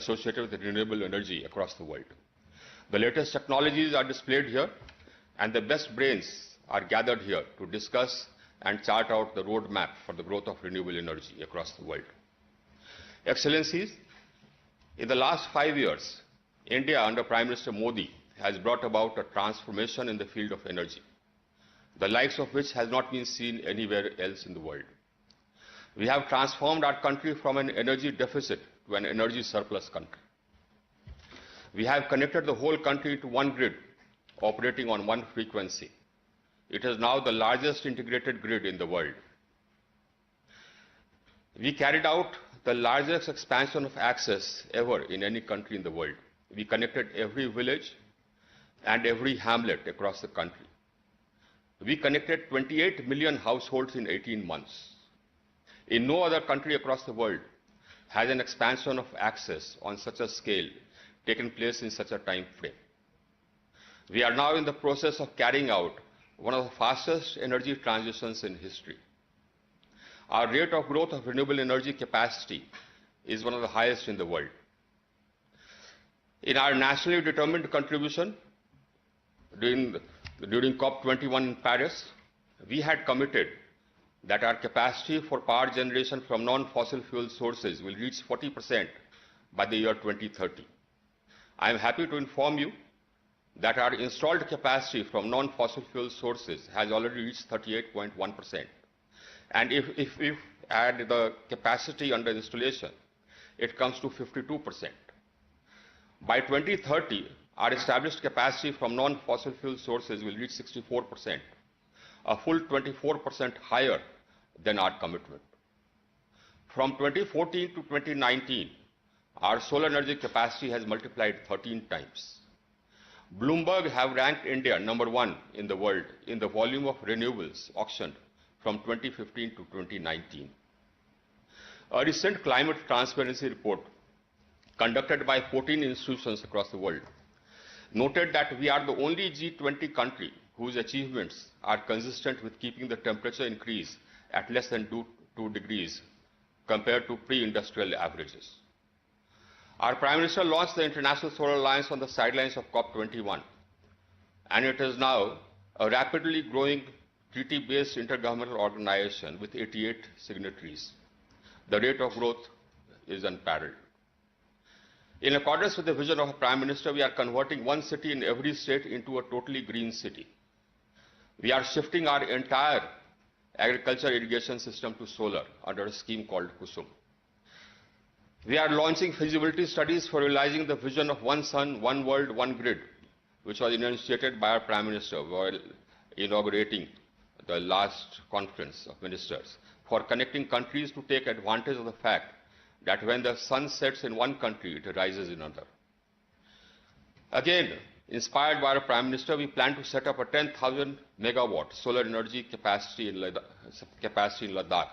associated with renewable energy across the world. The latest technologies are displayed here, and the best brains are gathered here to discuss and chart out the roadmap for the growth of renewable energy across the world. Excellencies, in the last 5 years, India under Prime Minister Modi has brought about a transformation in the field of energy, the likes of which has not been seen anywhere else in the world. We have transformed our country from an energy deficit to an energy surplus country. We have connected the whole country to one grid, operating on one frequency. It is now the largest integrated grid in the world. We carried out the largest expansion of access ever in any country in the world. We connected every village and every hamlet across the country. We connected 28 million households in 18 months. In no other country across the world has an expansion of access on such a scale taken place in such a time frame. We are now in the process of carrying out one of the fastest energy transitions in history. Our rate of growth of renewable energy capacity is one of the highest in the world. In our nationally determined contribution during COP21 in Paris, we had committed that our capacity for power generation from non-fossil fuel sources will reach 40% by the year 2030. I am happy to inform you that our installed capacity from non-fossil fuel sources has already reached 38.1%. And if we add the capacity under installation, it comes to 52%. By 2030, our established capacity from non-fossil fuel sources will reach 64%, a full 24% higher than our commitment. From 2014 to 2019, our solar energy capacity has multiplied 13 times. Bloomberg have ranked India #1 in the world in the volume of renewables auctioned from 2015 to 2019. A recent climate transparency report conducted by 14 institutions across the world noted that we are the only G20 country whose achievements are consistent with keeping the temperature increase at less than 2 degrees compared to pre-industrial averages. Our Prime Minister launched the International Solar Alliance on the sidelines of COP21, and it is now a rapidly growing treaty-based intergovernmental organization with 88 signatories. The rate of growth is unparalleled. In accordance with the vision of our Prime Minister, we are converting one city in every state into a totally green city. We are shifting our entire agriculture irrigation system to solar under a scheme called Kusum. We are launching feasibility studies for realizing the vision of one sun, one world, one grid, which was initiated by our Prime Minister while inaugurating the last conference of ministers, for connecting countries to take advantage of the fact that when the sun sets in one country, it rises in another. Again, inspired by our Prime Minister, we plan to set up a 10,000 megawatt solar energy capacity in Ladakh,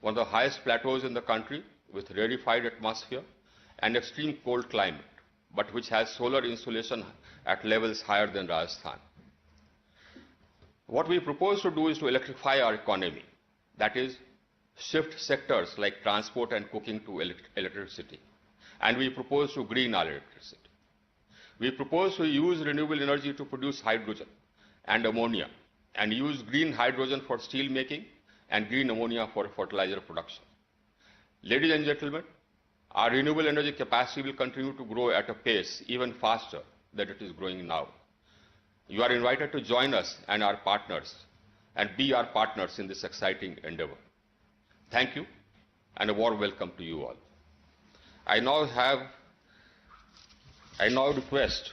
one of the highest plateaus in the country with rarefied atmosphere and extreme cold climate, but which has solar insolation at levels higher than Rajasthan. What we propose to do is to electrify our economy, that is, shift sectors like transport and cooking to electricity. And we propose to green our electricity. We propose to use renewable energy to produce hydrogen and ammonia, and use green hydrogen for steel making and green ammonia for fertilizer production. Ladies and gentlemen, our renewable energy capacity will continue to grow at a pace even faster than it is growing now. You are invited to join us and our partners and be our partners in this exciting endeavor. Thank you, and a warm welcome to you all. I now request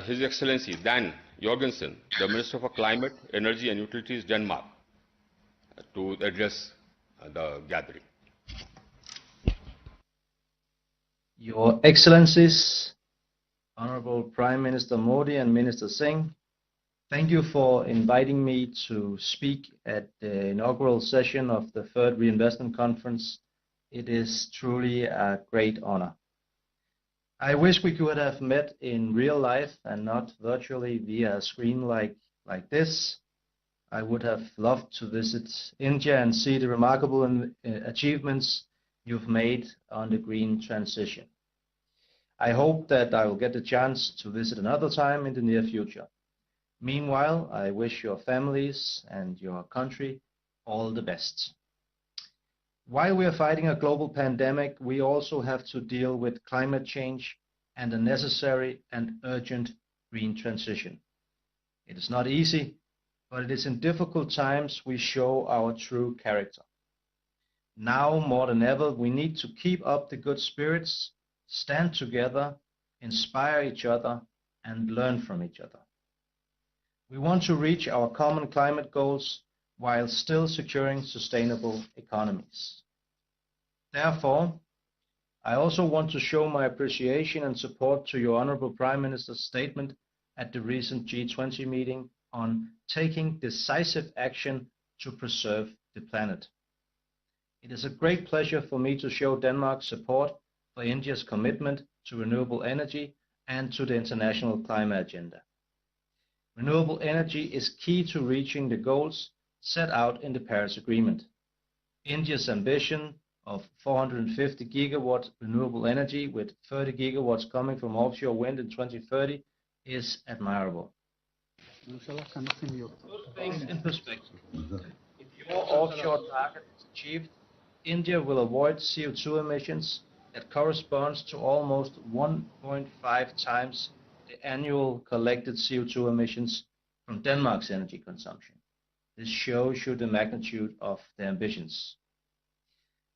His Excellency Dan Jorgensen, the Minister for Climate, Energy and Utilities, Denmark, to address the gathering. Your Excellencies, Honorable Prime Minister Modi and Minister Singh, thank you for inviting me to speak at the inaugural session of the Third Reinvestment Conference. It is truly a great honor. I wish we could have met in real life and not virtually via a screen like this. I would have loved to visit India and see the remarkable achievements you've made on the green transition. I hope that I will get the chance to visit another time in the near future. Meanwhile, I wish your families and your country all the best. While we are fighting a global pandemic, we also have to deal with climate change and a necessary and urgent green transition. It is not easy, but it is in difficult times we show our true character. Now more than ever, we need to keep up the good spirits, stand together, inspire each other, and learn from each other. We want to reach our common climate goals while still securing sustainable economies. Therefore, I also want to show my appreciation and support to your Honorable Prime Minister's statement at the recent G20 meeting on taking decisive action to preserve the planet. It is a great pleasure for me to show Denmark's support for India's commitment to renewable energy and to the international climate agenda. Renewable energy is key to reaching the goals set out in the Paris Agreement. India's ambition of 450 gigawatt renewable energy with 30 gigawatts coming from offshore wind in 2030 is admirable. Put things in perspective. If your offshore target is achieved, India will avoid CO2 emissions that corresponds to almost 1.5 times the annual collected CO2 emissions from Denmark's energy consumption. This shows you the magnitude of the ambitions.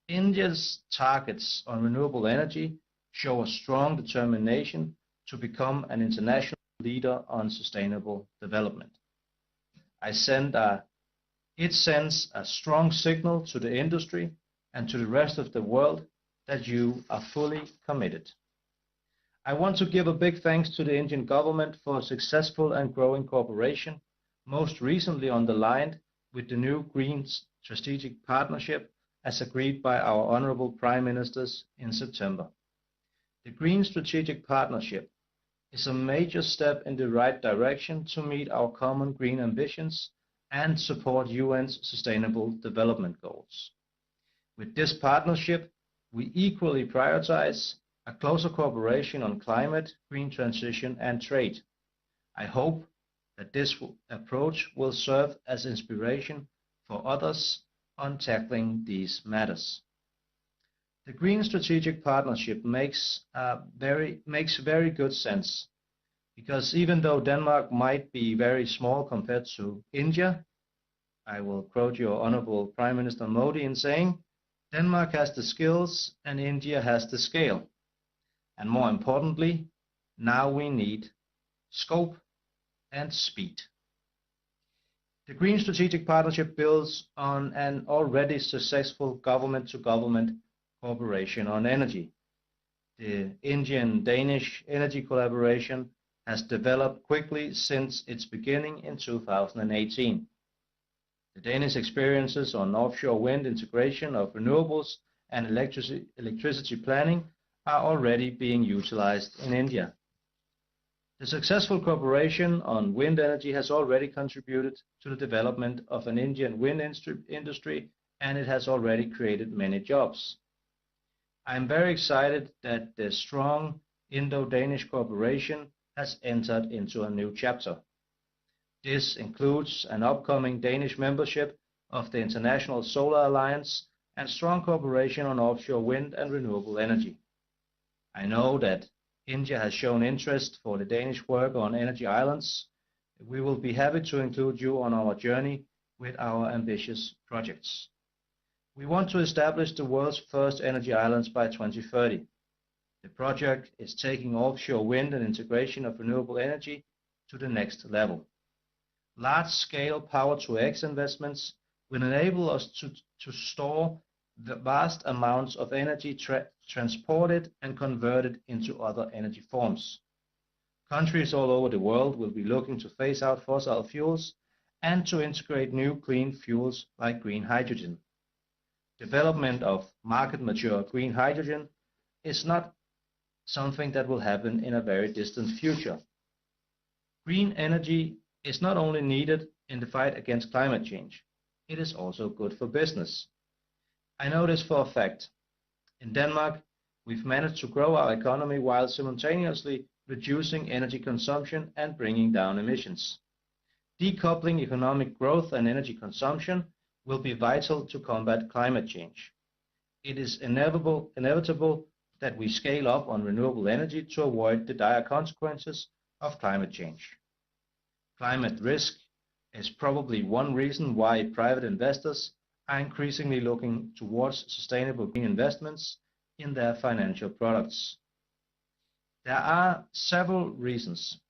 India's targets on renewable energy show a strong determination to become an international leader on sustainable development. It sends a strong signal to the industry and to the rest of the world that you are fully committed. I want to give a big thanks to the Indian government for a successful and growing cooperation, most recently underlined with the new Green Strategic Partnership as agreed by our Honorable Prime Ministers in September. The Green Strategic Partnership is a major step in the right direction to meet our common green ambitions and support UN's Sustainable Development Goals. With this partnership, we equally prioritize a closer cooperation on climate, green transition, and trade. I hope that this approach will serve as inspiration for others on tackling these matters. The Green Strategic Partnership makes very good sense, because even though Denmark might be very small compared to India, I will quote your Honorable Prime Minister Modi in saying, Denmark has the skills and India has the scale. And more importantly, now we need scope and speed. The Green Strategic Partnership builds on an already successful government-to-government cooperation on energy. The Indian-Danish energy collaboration has developed quickly since its beginning in 2018. The Danish experiences on offshore wind integration of renewables and electricity planning are already being utilized in India. The successful cooperation on wind energy has already contributed to the development of an Indian wind industry, and it has already created many jobs. I am very excited that the strong Indo-Danish cooperation has entered into a new chapter. This includes an upcoming Danish membership of the International Solar Alliance and strong cooperation on offshore wind and renewable energy. I know that India has shown interest for the Danish work on energy islands. We will be happy to include you on our journey with our ambitious projects. We want to establish the world's first energy islands by 2030. The project is taking offshore wind and integration of renewable energy to the next level. Large-scale power-to-X investments will enable us to store the vast amounts of energy transported and converted into other energy forms. Countries all over the world will be looking to phase out fossil fuels and to integrate new clean fuels like green hydrogen. Development of market-mature green hydrogen is not something that will happen in a very distant future. Green energy is not only needed in the fight against climate change, it is also good for business. I know this for a fact. In Denmark, we've managed to grow our economy while simultaneously reducing energy consumption and bringing down emissions. Decoupling economic growth and energy consumption will be vital to combat climate change. It is inevitable that we scale up on renewable energy to avoid the dire consequences of climate change. Climate risk is probably one reason why private investors are increasingly looking towards sustainable green investments in their financial products. There are several reasons.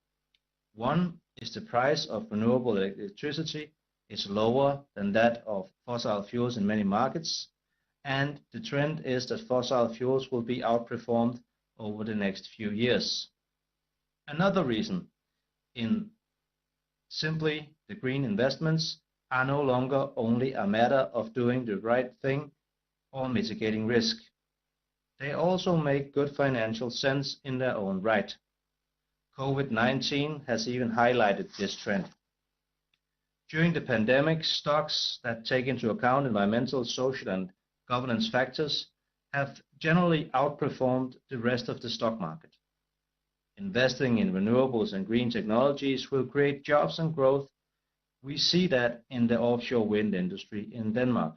One is the price of renewable electricity is lower than that of fossil fuels in many markets, and the trend is that fossil fuels will be outperformed over the next few years. Another reason in simply the green investments are no longer only a matter of doing the right thing or mitigating risk. They also make good financial sense in their own right. COVID-19 has even highlighted this trend. During the pandemic, stocks that take into account environmental, social, and governance factors have generally outperformed the rest of the stock market. Investing in renewables and green technologies will create jobs and growth. We see that in the offshore wind industry in Denmark.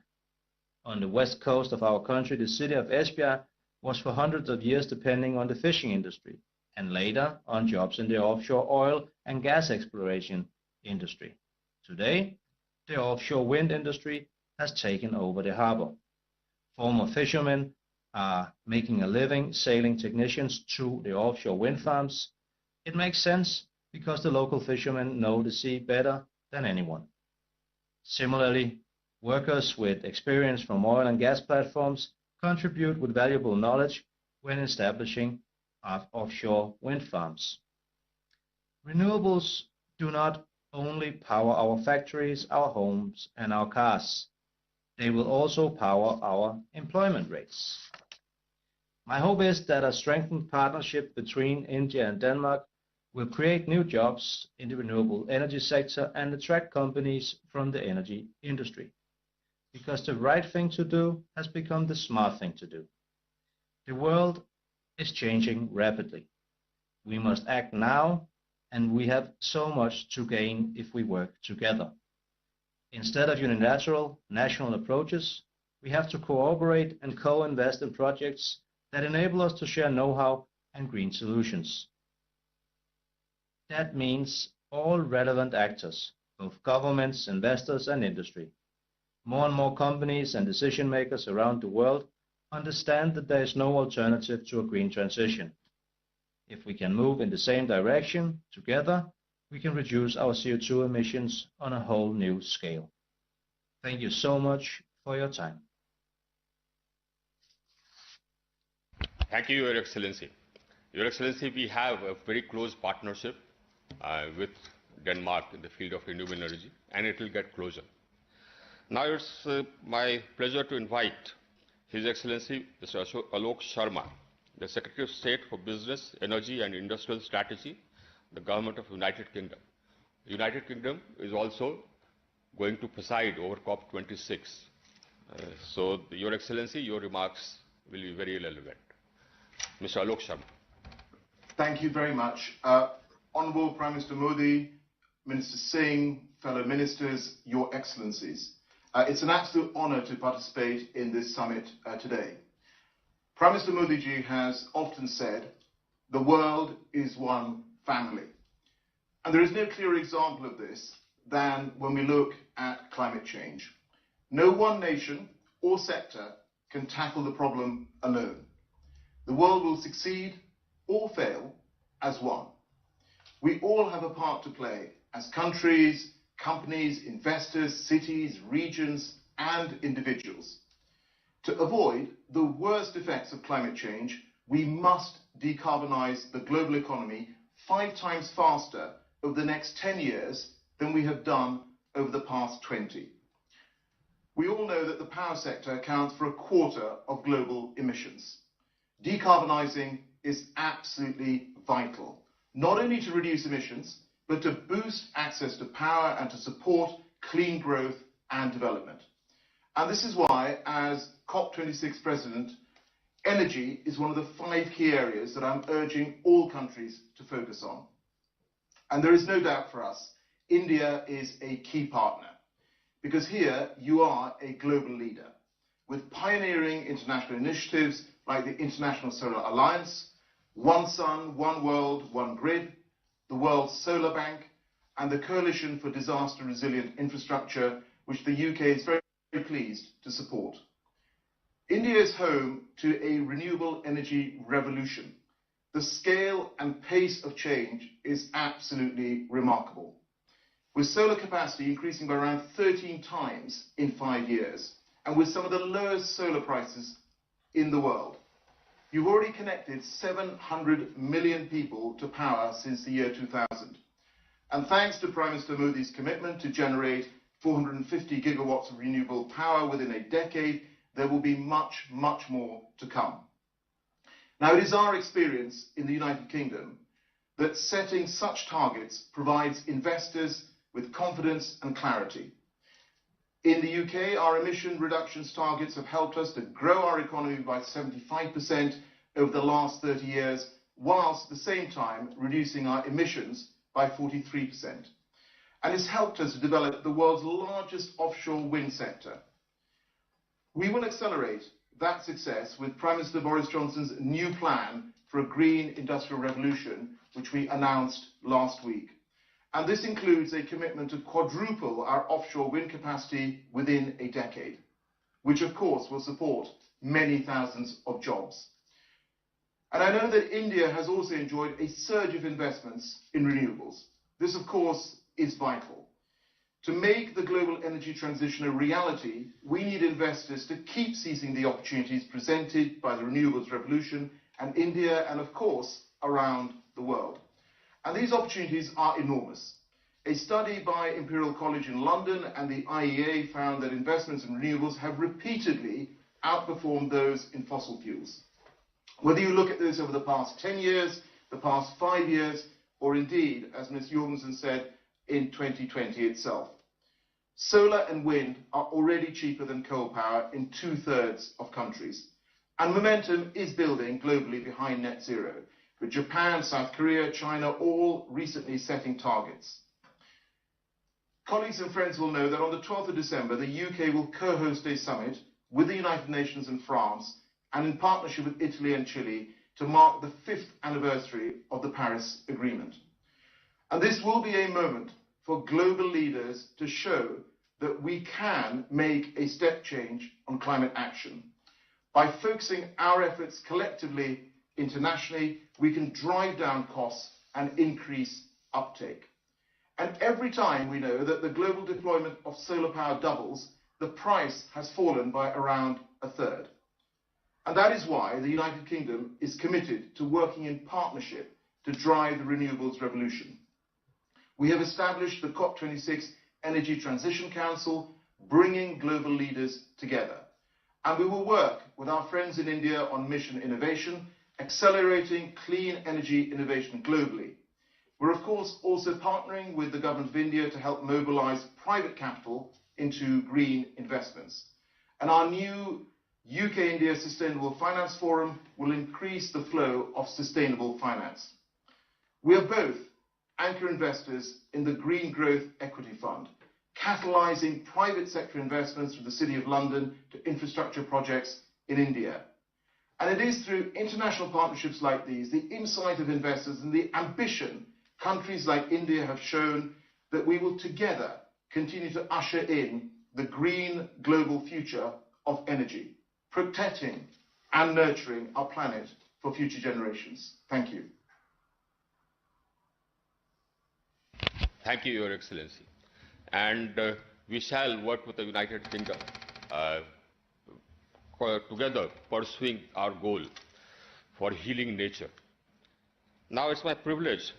On the west coast of our country, the city of Esbjerg was for hundreds of years depending on the fishing industry, and later on jobs in the offshore oil and gas exploration industry. Today, the offshore wind industry has taken over the harbor. Former fishermen are making a living sailing technicians to the offshore wind farms. It makes sense because the local fishermen know the sea better than anyone. Similarly, workers with experience from oil and gas platforms contribute with valuable knowledge when establishing offshore wind farms. Renewables do not only power our factories, our homes, and our cars. They will also power our employment rates. My hope is that a strengthened partnership between India and Denmark will create new jobs in the renewable energy sector and attract companies from the energy industry. Because the right thing to do has become the smart thing to do. The world is changing rapidly. We must act now, and we have so much to gain if we work together. Instead of unilateral national approaches, we have to cooperate and co-invest in projects that enable us to share know-how and green solutions. That means all relevant actors, both governments, investors, and industry. More and more companies and decision makers around the world understand that there is no alternative to a green transition. If we can move in the same direction together, we can reduce our CO2 emissions on a whole new scale. Thank you so much for your time. Thank you, Your Excellency. Your Excellency, we have a very close partnership with Denmark in the field of renewable energy, and it will get closer. Now it's my pleasure to invite His Excellency Mr. Alok Sharma, the Secretary of State for Business, Energy and Industrial Strategy, the Government of United Kingdom. The United Kingdom is also going to preside over COP26. So, Your Excellency, your remarks will be very relevant. Mr. Alok Sharma. Thank you very much. Honourable Prime Minister Modi, Minister Singh, fellow ministers, Your Excellencies. It's an absolute honour to participate in this summit today. Prime Minister Modi ji has often said, the world is one family. And there is no clearer example of this than when we look at climate change. No one nation or sector can tackle the problem alone. The world will succeed or fail as one. We all have a part to play as countries, companies, investors, cities, regions, and individuals. To avoid the worst effects of climate change, we must decarbonize the global economy 5 times faster over the next 10 years than we have done over the past 20. We all know that the power sector accounts for 1/4 of global emissions. Decarbonizing is absolutely vital, not only to reduce emissions, but to boost access to power and to support clean growth and development. And this is why, as COP26 President, energy is one of the 5 key areas that I'm urging all countries to focus on. And there is no doubt for us, India is a key partner, because here you are a global leader, with pioneering international initiatives like the International Solar Alliance, One Sun, One World, One Grid, the World Solar Bank, and the Coalition for Disaster Resilient Infrastructure, which the UK is very pleased to support. India is home to a renewable energy revolution. The scale and pace of change is absolutely remarkable, with solar capacity increasing by around 13 times in 5 years, and with some of the lowest solar prices in the world. You've already connected 700 million people to power since the year 2000. And thanks to Prime Minister Modi's commitment to generate 450 gigawatts of renewable power within a decade, there will be much, much more to come. Now, it is our experience in the United Kingdom that setting such targets provides investors with confidence and clarity. In the UK, our emission reductions targets have helped us to grow our economy by 75% over the last 30 years, whilst at the same time reducing our emissions by 43%. And it's helped us to develop the world's largest offshore wind sector. We will accelerate that success with Prime Minister Boris Johnson's new plan for a green industrial revolution, which we announced last week. And this includes a commitment to quadruple our offshore wind capacity within a decade, which of course will support many thousands of jobs. And I know that India has also enjoyed a surge of investments in renewables. This of course is vital. To make the global energy transition a reality, we need investors to keep seizing the opportunities presented by the renewables revolution in India and of course around the world. And these opportunities are enormous. A study by Imperial College in London and the IEA found that investments in renewables have repeatedly outperformed those in fossil fuels. Whether you look at this over the past 10 years, the past 5 years, or indeed, as Ms. Jorgensen said, in 2020 itself. Solar and wind are already cheaper than coal power in 2/3 of countries. And momentum is building globally behind net zero, with Japan, South Korea, China all recently setting targets. Colleagues and friends will know that on the 12th of December, the UK will co-host a summit with the United Nations and France, and in partnership with Italy and Chile, to mark the 5th anniversary of the Paris Agreement. And this will be a moment for global leaders to show that we can make a step change on climate action. By focusing our efforts collectively internationally, we can drive down costs and increase uptake. And every time we know that the global deployment of solar power doubles, the price has fallen by around 1/3. And that is why the United Kingdom is committed to working in partnership to drive the renewables revolution. We have established the COP26 Energy Transition Council, bringing global leaders together. And we will work with our friends in India on mission innovation, accelerating clean energy innovation globally. We're of course also partnering with the government of India to help mobilize private capital into green investments. And our new UK-India Sustainable Finance Forum will increase the flow of sustainable finance. We are both anchor investors in the Green Growth Equity Fund, catalysing private sector investments from the City of London to infrastructure projects in India. And it is through international partnerships like these, the insight of investors and the ambition countries like India have shown, that we will together continue to usher in the green global future of energy, protecting and nurturing our planet for future generations. Thank you. Thank you, Your Excellency. And we shall work with the United Kingdom together pursuing our goal for healing nature. Now it's my privilege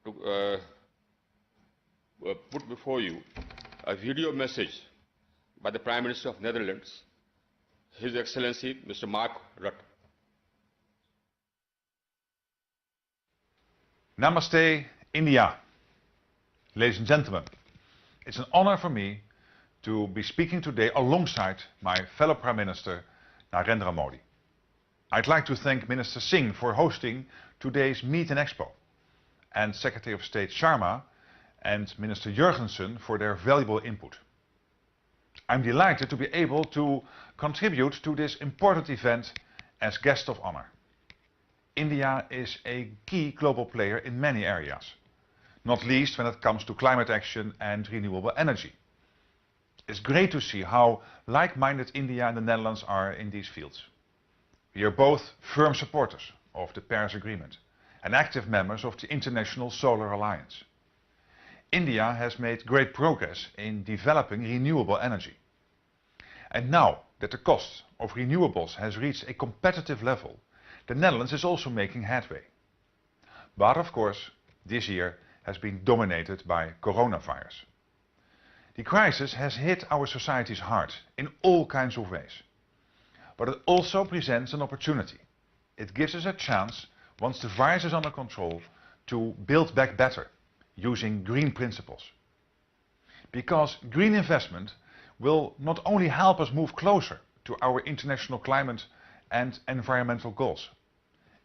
to put before you a video message by the Prime Minister of Netherlands, His Excellency Mr. Mark Rutte. Namaste, India. Ladies and gentlemen, it's an honor for me to be speaking today alongside my fellow Prime Minister, Narendra Modi. I'd like to thank Minister Singh for hosting today's Meet and Expo, and Secretary of State Sharma and Minister Jurgensen for their valuable input. I'm delighted to be able to contribute to this important event as guest of honor. India is a key global player in many areas, not least when it comes to climate action and renewable energy. It's great to see how like-minded India and the Netherlands are in these fields. We are both firm supporters of the Paris Agreement and active members of the International Solar Alliance. India has made great progress in developing renewable energy. And now that the cost of renewables has reached a competitive level, the Netherlands is also making headway. But of course, this year has been dominated by coronavirus. The crisis has hit our societies hard in all kinds of ways. But it also presents an opportunity. It gives us a chance, once the virus is under control, to build back better, using green principles. Because green investment will not only help us move closer to our international climate and environmental goals,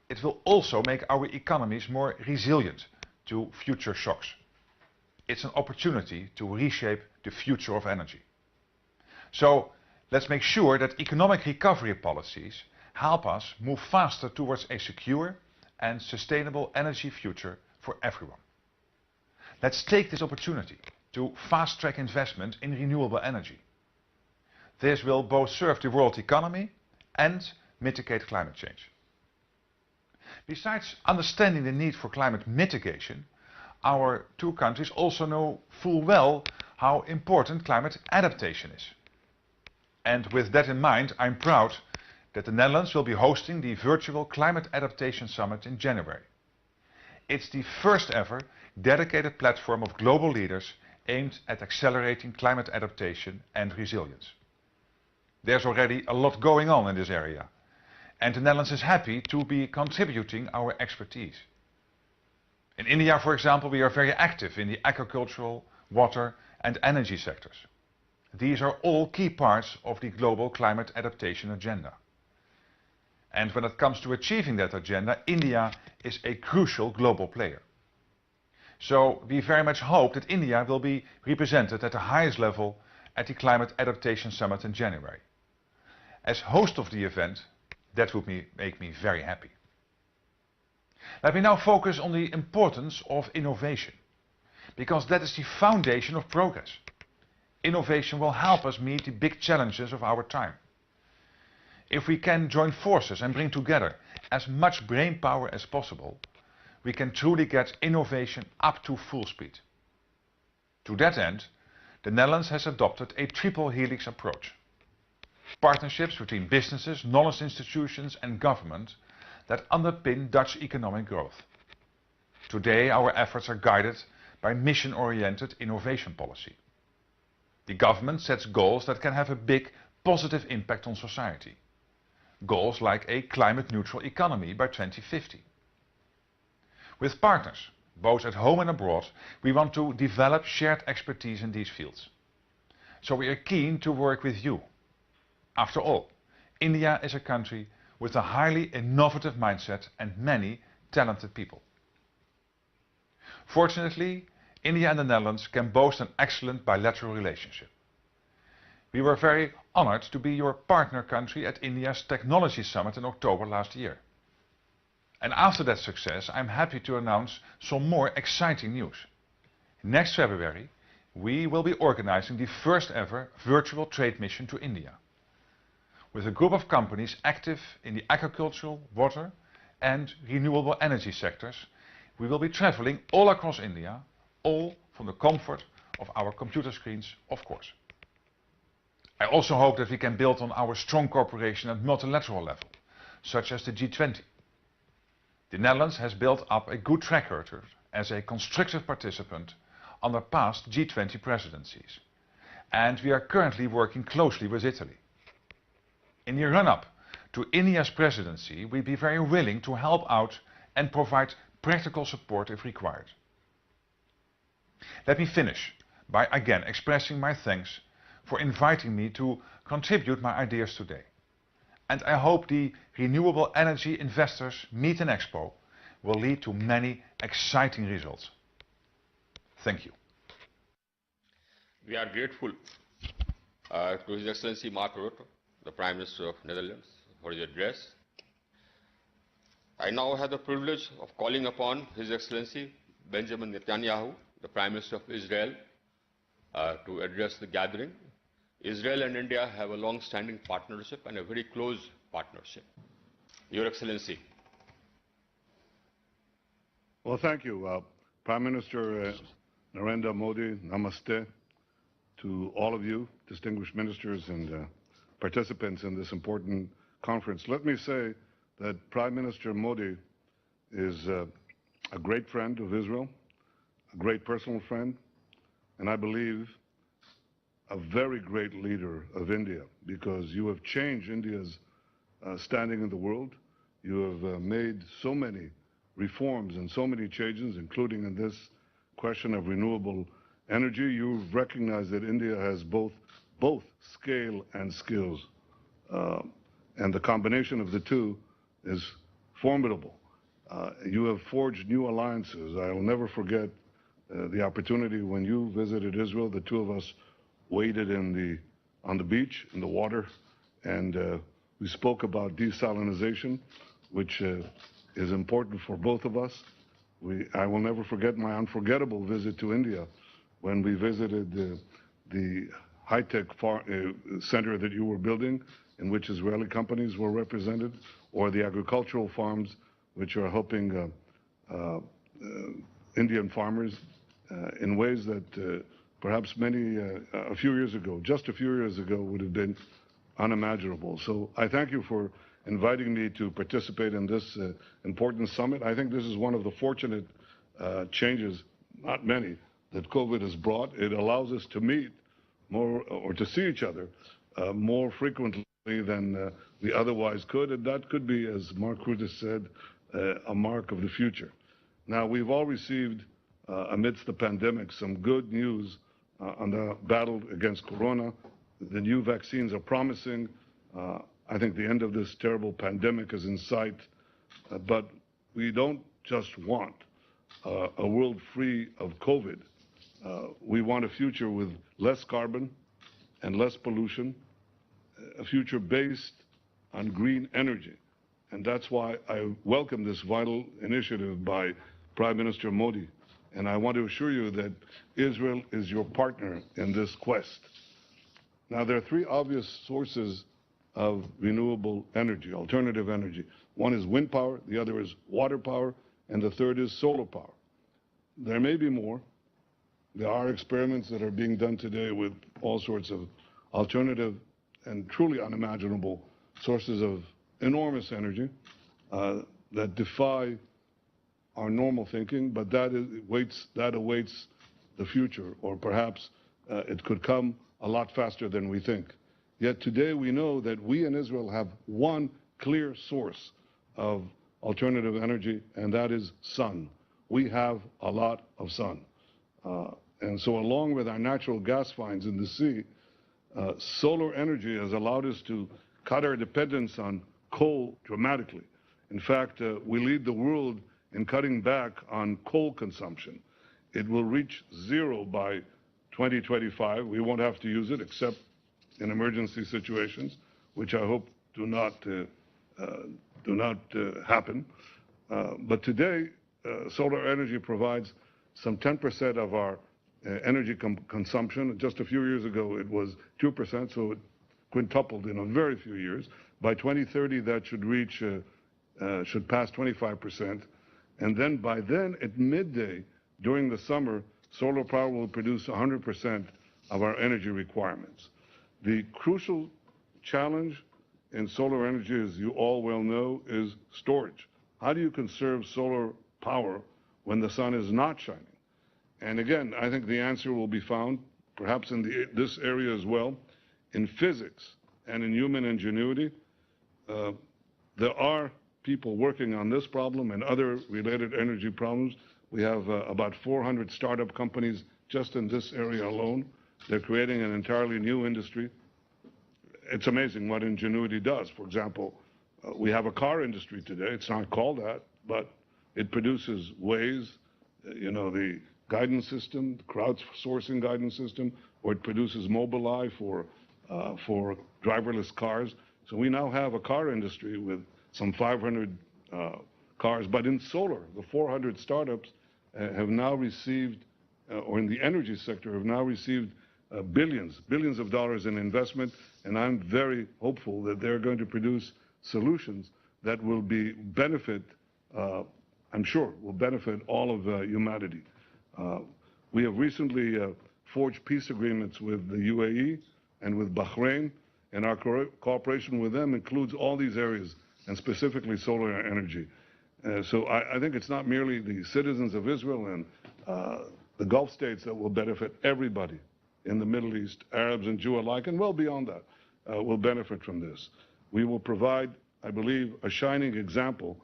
it will also make our economies more resilient to future shocks. It's an opportunity to reshape the future of energy. So let's make sure that economic recovery policies help us move faster towards a secure and sustainable energy future for everyone. Let's take this opportunity to fast-track investment in renewable energy. This will both serve the world economy and mitigate climate change. Besides understanding the need for climate mitigation, our two countries also know full well how important climate adaptation is. And with that in mind, I'm proud that the Netherlands will be hosting the virtual Climate Adaptation Summit in January. It's the first ever dedicated platform of global leaders aimed at accelerating climate adaptation and resilience. There's already a lot going on in this area, and the Netherlands is happy to be contributing our expertise. In India, for example, we are very active in the agricultural, water and energy sectors. These are all key parts of the global climate adaptation agenda. And when it comes to achieving that agenda, India is a crucial global player. So we very much hope that India will be represented at the highest level at the Climate Adaptation Summit in January. As host of the event, that would make me very happy. Let me now focus on the importance of innovation, because that is the foundation of progress. Innovation will help us meet the big challenges of our time. If we can join forces and bring together as much brain power as possible, we can truly get innovation up to full speed. To that end, the Netherlands has adopted a triple helix approach. Partnerships between businesses, knowledge institutions and government that underpin Dutch economic growth. Today, our efforts are guided by mission-oriented innovation policy. The government sets goals that can have a big positive impact on society. Goals like a climate-neutral economy by 2050. With partners, both at home and abroad, we want to develop shared expertise in these fields. So we are keen to work with you. After all, India is a country with a highly innovative mindset and many talented people. Fortunately, India and the Netherlands can boast an excellent bilateral relationship. We were very honored to be your partner country at India's Technology Summit in October last year. And after that success, I'm happy to announce some more exciting news. Next February, we will be organizing the first ever virtual trade mission to India, with a group of companies active in the agricultural, water and renewable energy sectors. We will be traveling all across India, all from the comfort of our computer screens, of course. I also hope that we can build on our strong cooperation at multilateral level, such as the G20. The Netherlands has built up a good track record as a constructive participant under past G20 presidencies, and we are currently working closely with Italy. In the run-up to India's presidency, we'd be very willing to help out and provide practical support if required. Let me finish by again expressing my thanks for inviting me to contribute my ideas today. And I hope the Renewable Energy Investors Meet and Expo will lead to many exciting results. Thank you. We are grateful to His Excellency Mark Rutte, the Prime Minister of Netherlands, for his address. I now have the privilege of calling upon His Excellency Benjamin Netanyahu, the Prime Minister of Israel, to address the gathering. Israel and India have a long-standing partnership and a very close partnership. Your Excellency. Well, thank you. Prime Minister Narendra Modi, namaste to all of you, distinguished ministers and participants in this important conference. Let me say that Prime Minister Modi is a great friend of Israel, a great personal friend, and I believe a very great leader of India, because you have changed India's standing in the world. You have made so many reforms and so many changes, including in this question of renewable energy. You've recognized that India has both scale and skills, and the combination of the two is formidable. You have forged new alliances. I will never forget the opportunity when you visited Israel. The two of us waded on the beach, in the water, and we spoke about desalinization, which is important for both of us. I will never forget my unforgettable visit to India when we visited the high-tech center that you were building, in which Israeli companies were represented, or the agricultural farms which are helping Indian farmers in ways that perhaps a few years ago, just a few years ago, would have been unimaginable. So I thank you for inviting me to participate in this important summit. I think this is one of the fortunate changes, not many, that COVID has brought. It allows us to meet more, or to see each other more frequently than we otherwise could, and that could be, as Mark Rutte said, a mark of the future. Now, we've all received, amidst the pandemic, some good news on the battle against corona. The new vaccines are promising. I think the end of this terrible pandemic is in sight, but we don't just want a world free of COVID. We want a future with less carbon and less pollution, a future based on green energy. And that's why I welcome this vital initiative by Prime Minister Modi. And I want to assure you that Israel is your partner in this quest. Now, there are three obvious sources of renewable energy, alternative energy. One is wind power, the other is water power, and the third is solar power. There may be more. There are experiments that are being done today with all sorts of alternative and truly unimaginable sources of enormous energy that defy our normal thinking, but that awaits the future, or perhaps it could come a lot faster than we think. Yet today we know that we in Israel have one clear source of alternative energy, and that is sun. We have a lot of sun. And so along with our natural gas finds in the sea, solar energy has allowed us to cut our dependence on coal dramatically. In fact, we lead the world in cutting back on coal consumption. It will reach zero by 2025. We won't have to use it except in emergency situations, which I hope do not happen. But today, solar energy provides some 10% of our energy consumption. Just a few years ago, it was 2%, so it quintupled in a very few years. By 2030, that should pass 25%. And then by then, at midday, during the summer, solar power will produce 100% of our energy requirements. The crucial challenge in solar energy, as you all well know, is storage. How do you conserve solar power when the sun is not shining? And again, I think the answer will be found, perhaps in this area as well, in physics and in human ingenuity. There are people working on this problem and other related energy problems. We have about 400 startup companies just in this area alone. They're creating an entirely new industry. it's amazing what ingenuity does. For example, we have a car industry today. It's not called that, but it produces Waze, the guidance system, the crowdsourcing guidance system, or it produces Mobileye for driverless cars. So we now have a car industry with some 500 cars. But in solar, the 400 startups have now received, or in the energy sector, have now received billions of dollars in investment. And I'm very hopeful that they're going to produce solutions that will benefit, I'm sure, will benefit all of humanity. We have recently forged peace agreements with the UAE and with Bahrain, and our cooperation with them includes all these areas, and specifically solar energy. So I think it's not merely the citizens of Israel and the Gulf states that will benefit. Everybody in the Middle East, Arabs and Jew alike, and well beyond that, will benefit from this. We will provide, I believe, a shining example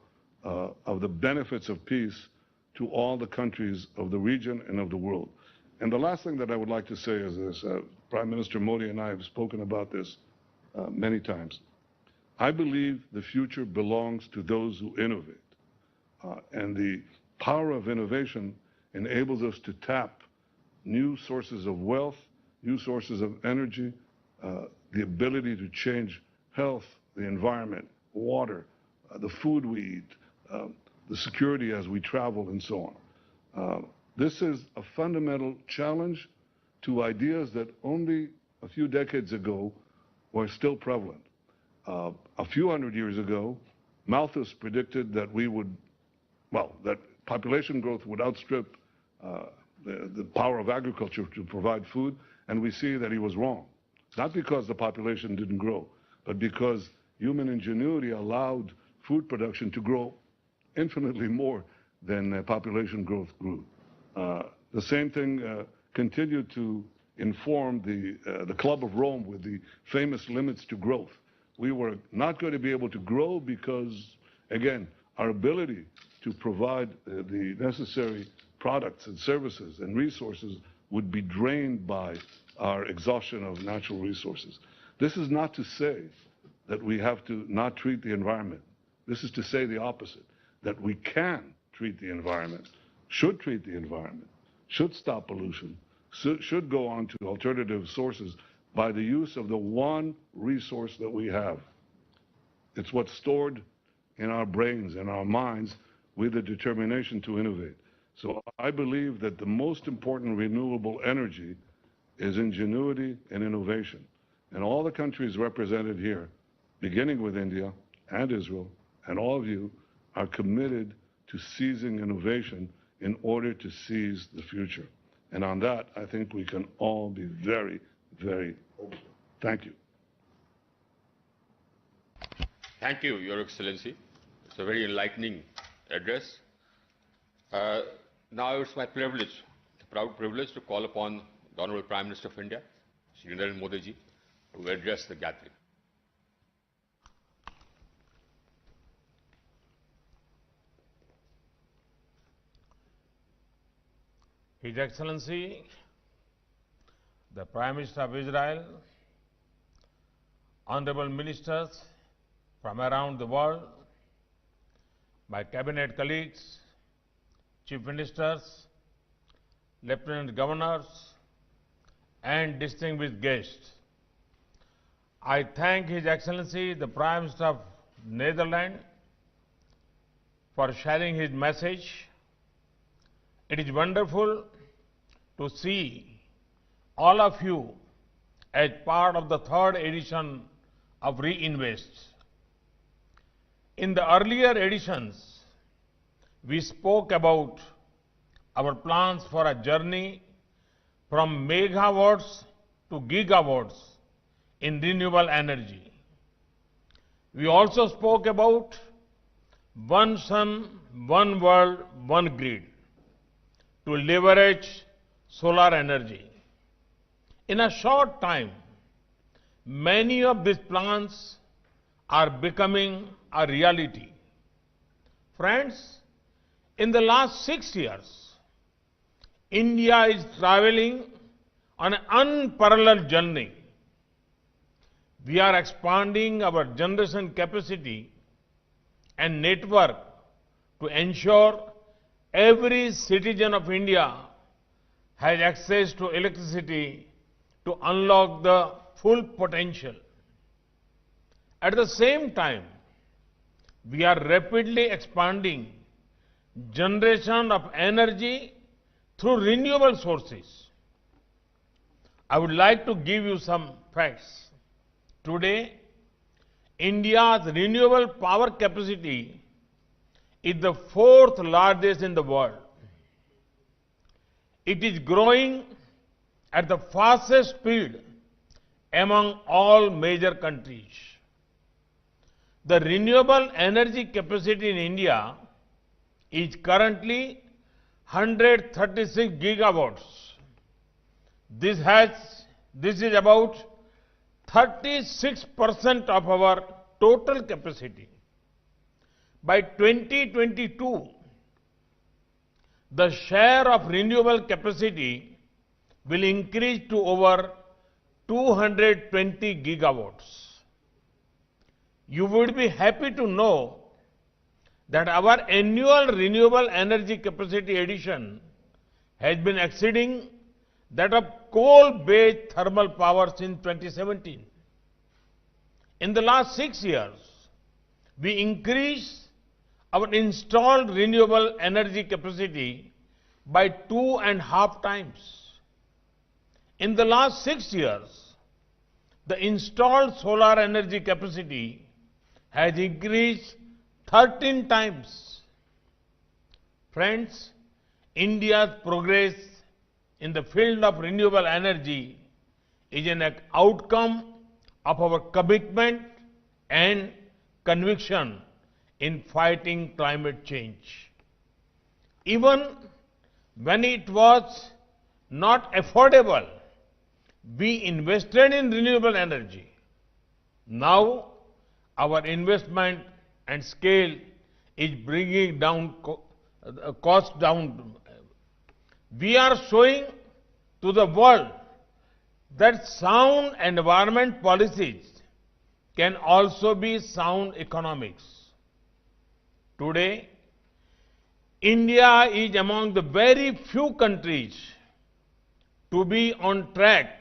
of the benefits of peace to all the countries of the region and of the world. And the last thing that I would like to say is this. Prime Minister Modi and I have spoken about this many times. I believe the future belongs to those who innovate. And the power of innovation enables us to tap new sources of wealth, new sources of energy, the ability to change health, the environment, water, the food we eat, the security as we travel, and so on. This is a fundamental challenge to ideas that only a few decades ago were still prevalent. A few hundred years ago, Malthus predicted that that population growth would outstrip the power of agriculture to provide food, and we see that he was wrong. Not because the population didn't grow, but because human ingenuity allowed food production to grow infinitely more than population growth grew. The same thing continued to inform the Club of Rome with the famous limits to growth. We were not going to be able to grow because, again, our ability to provide the necessary products and services and resources would be drained by our exhaustion of natural resources. This is not to say that we have to not treat the environment. This is to say the opposite, that we can treat the environment, should treat the environment, should stop pollution, should go on to alternative sources by the use of the one resource that we have. It's what's stored in our brains and our minds with the determination to innovate. So I believe that the most important renewable energy is ingenuity and innovation. And all the countries represented here, beginning with India and Israel, and all of you, are committed to seizing innovation in order to seize the future. And on that, I think we can all be very, very hopeful. Thank you. Thank you, Your Excellency. It's a very enlightening address. Now it's my privilege, proud privilege, to call upon the Honorable Prime Minister of India, Shri Narendra Modi ji, to address the gathering. His Excellency, the Prime Minister of Israel, honorable ministers from around the world, my cabinet colleagues, chief ministers, lieutenant governors, and distinguished guests. I thank His Excellency, the Prime Minister of Netherlands, for sharing his message. It is wonderful to see all of you as part of the third edition of Reinvest. In the earlier editions, we spoke about our plans for a journey from megawatts to gigawatts in renewable energy. We also spoke about one sun, one world, one grid to leverage solar energy. In a short time, many of these plans are becoming a reality. Friends, in the last 6 years, India is traveling on an unparalleled journey. We are expanding our generation capacity and network to ensure every citizen of India has access to electricity to unlock the full potential. At the same time, we are rapidly expanding generation of energy through renewable sources. I would like to give you some facts. Today, India's renewable power capacity is the fourth largest in the world. It is growing at the fastest speed among all major countries. The renewable energy capacity in India is currently 136 gigawatts. This is about 36% of our total capacity. By 2022, the share of renewable capacity will increase to over 220 gigawatts. You would be happy to know that our annual renewable energy capacity addition has been exceeding that of coal-based thermal power since 2017. In the last 6 years, we increased our installed renewable energy capacity by 2.5 times. In the last 6 years, the installed solar energy capacity has increased 13 times. Friends, India's progress in the field of renewable energy is an outcome of our commitment and conviction in fighting climate change. Even when it was not affordable, we invested in renewable energy. Now, our investment and scale is bringing down cost down. We are showing to the world that sound environment policies can also be sound economics. Today, India is among the very few countries to be on track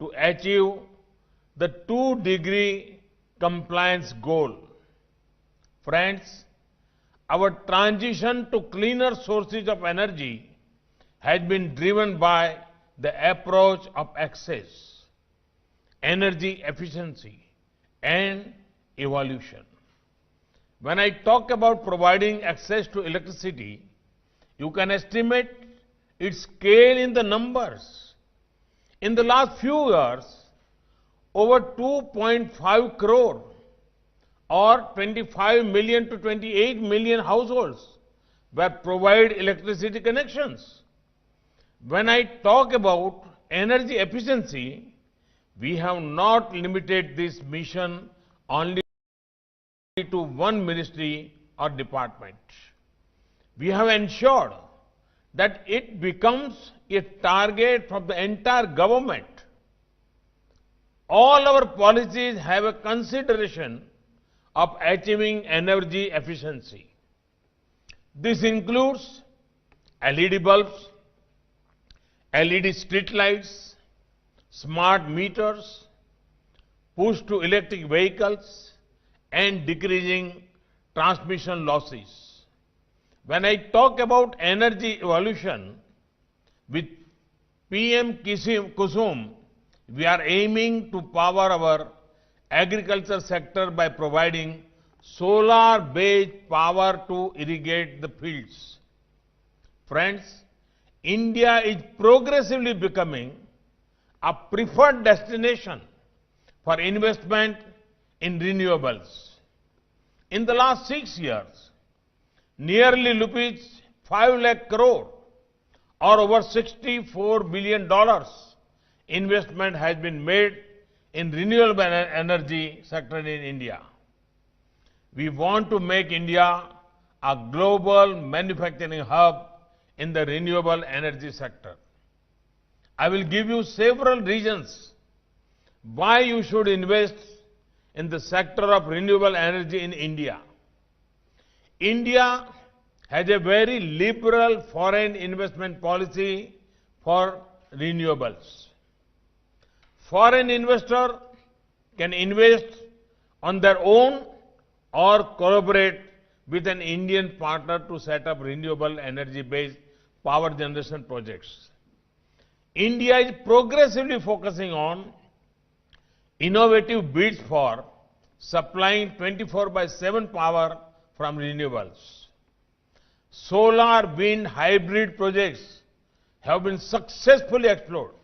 to achieve the 2-degree compliance goal. Friends, our transition to cleaner sources of energy has been driven by the approach of access, energy efficiency, and evolution. When I talk about providing access to electricity, you can estimate its scale in the numbers. In the last few years, over 2.5 crore or 25 million to 28 million households were provided electricity connections. When I talk about energy efficiency, we have not limited this mission only to one ministry or department. We have ensured that it becomes a target for the entire government. All our policies have a consideration of achieving energy efficiency. This includes LED bulbs, LED street lights, smart meters, push to electric vehicles, and decreasing transmission losses. When I talk about energy evolution, with PM Kusum, we are aiming to power our agriculture sector by providing solar-based power to irrigate the fields. Friends, India is progressively becoming a preferred destination for investment in renewables. In the last 6 years, nearly rupees 5 lakh crore or over $64 billion investment has been made in renewable energy sector in India. We want to make India a global manufacturing hub in the renewable energy sector. I will give you several reasons why you should invest in the sector of renewable energy in India. India has a very liberal foreign investment policy for renewables. Foreign investor can invest on their own or collaborate with an Indian partner to set up renewable energy-based power generation projects. India is progressively focusing on innovative bids for supplying 24/7 power from renewables. Solar wind hybrid projects have been successfully explored.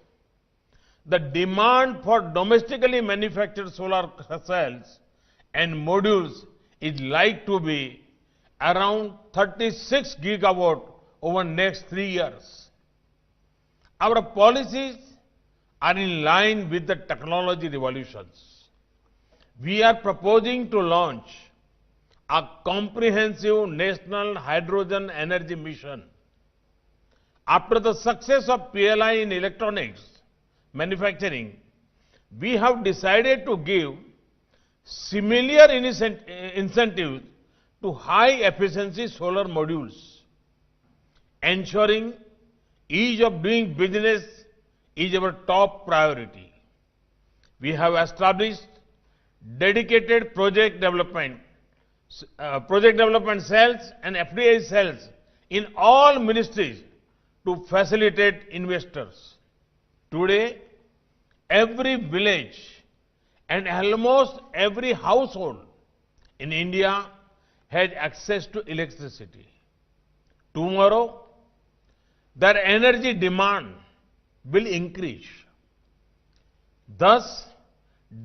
The demand for domestically manufactured solar cells and modules is likely to be around 36 gigawatt over the next 3 years. Our policies are in line with the technology revolutions. We are proposing to launch a comprehensive national hydrogen energy mission. After the success of PLI in electronics manufacturing, we have decided to give similar incentives to high-efficiency solar modules. Ensuring ease of doing business is our top priority. We have established dedicated project development cells and FDI cells in all ministries to facilitate investors. Today, every village and almost every household in India has access to electricity. Tomorrow, their energy demand will increase. Thus,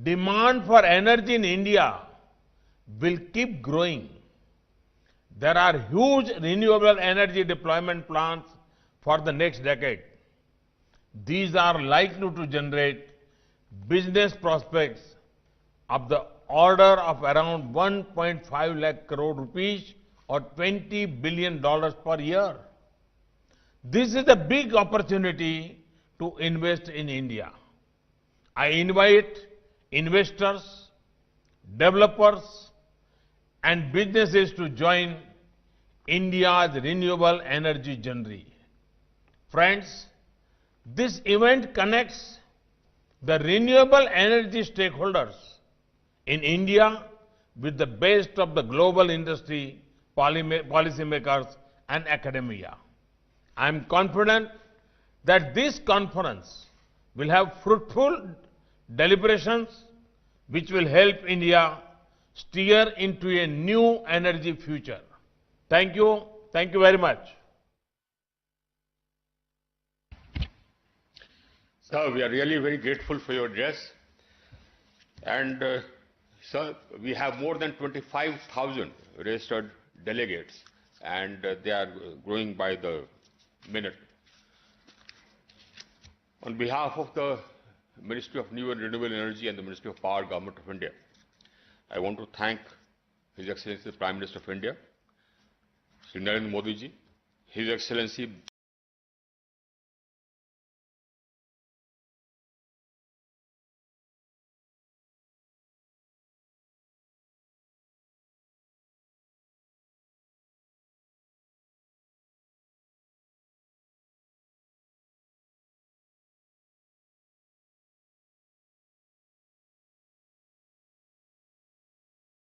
demand for energy in India will keep growing. There are huge renewable energy deployment plans for the next decade. These are likely to generate business prospects of the order of around 1.5 lakh crore rupees or $20 billion per year. This is a big opportunity to invest in India. I invite investors, developers, and businesses to join India's renewable energy journey. Friends, this event connects the renewable energy stakeholders in India with the best of the global industry, policymakers, and academia. I am confident that this conference will have fruitful deliberations which will help India steer into a new energy future. Thank you. Thank you very much. Sir, we are really very grateful for your address. And, sir, we have more than 25,000 registered delegates, and they are growing by the minute. On behalf of the Ministry of New and Renewable Energy and the Ministry of Power, Government of India, I want to thank His Excellency the Prime Minister of India, Shri Narendra Modi ji, His Excellency